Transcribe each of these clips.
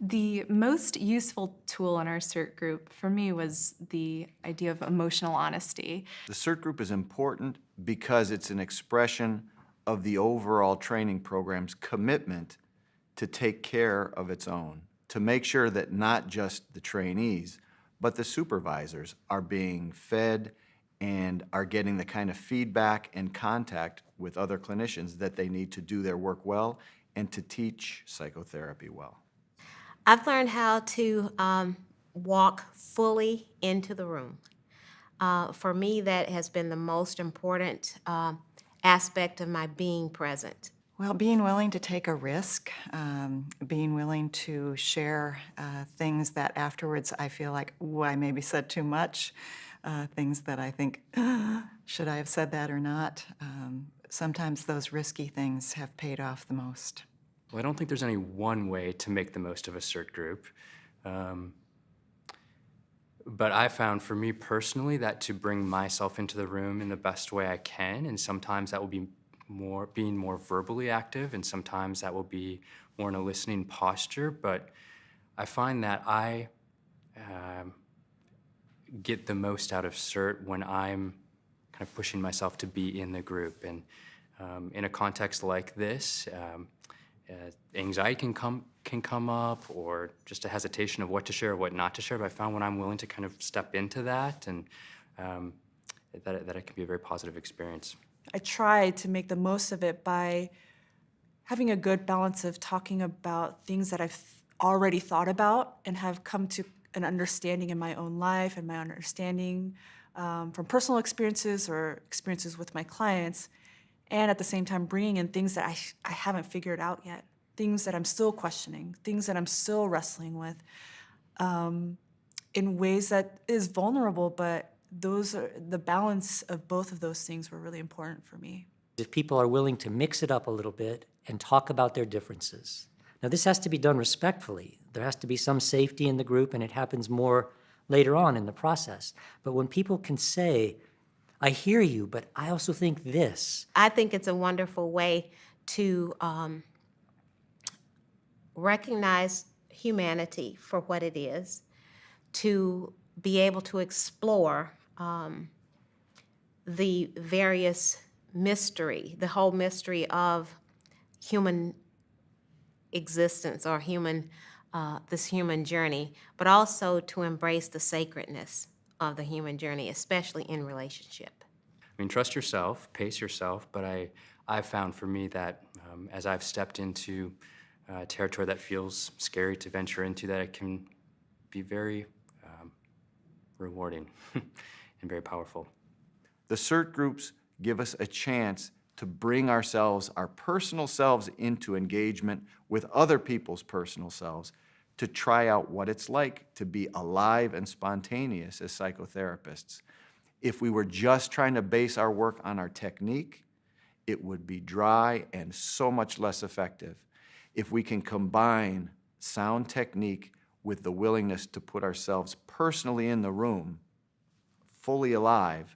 The most useful tool in our SERT group for me was the idea of emotional honesty. The SERT group is important because it's an expression of the overall training program's commitment to take care of its own, to make sure that not just the trainees, but the supervisors are being fed and are getting the kind of feedback and contact with other clinicians that they need to do their work well and to teach psychotherapy well. I've learned how to walk fully into the room. For me, that has been the most important aspect of my being present. Well, being willing to take a risk, being willing to share things that afterwards I feel like, ooh, I maybe said too much, things that I think, should I have said that or not? Sometimes those risky things have paid off the most. Well, I don't think there's any one way to make the most of a SERT group. But I found for me personally that to bring myself into the room in the best way I can, and sometimes that will be being more verbally active, and sometimes that will be more in a listening posture. But I find that I get the most out of SERT when I'm kind of pushing myself to be in the group. And in a context like this, anxiety can come up, or just a hesitation of what to share or what not to share. But I found when I'm willing to kind of step into that, and that it can be a very positive experience. I try to make the most of it by having a good balance of talking about things that I've already thought about and have come to an understanding in my own life and my understanding from personal experiences or experiences with my clients, and at the same time bringing in things that I haven't figured out yet, things that I'm still questioning, things that I'm still wrestling with, in ways that is vulnerable, but those are the balance of both of those things were really important for me. If people are willing to mix it up a little bit and talk about their differences. Now, this has to be done respectfully. There has to be some safety in the group, and it happens more later on in the process. But when people can say, I hear you, but I also think this. I think it's a wonderful way to recognize humanity for what it is, to be able to explore the various mystery, the whole mystery of human existence or this human journey, but also to embrace the sacredness of the human journey, especially in relationship. I mean, trust yourself, pace yourself, but I've found for me that as I've stepped into territory that feels scary to venture into, that it can be very rewarding and very powerful. The SERT groups give us a chance to bring ourselves, our personal selves, into engagement with other people's personal selves, to try out what it's like to be alive and spontaneous as psychotherapists. If we were just trying to base our work on our technique, it would be dry and so much less effective. If we can combine sound technique with the willingness to put ourselves personally in the room, fully alive,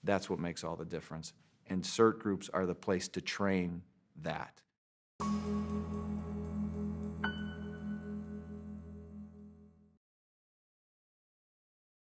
that's what makes all the difference. And SERT groups are the place to train that.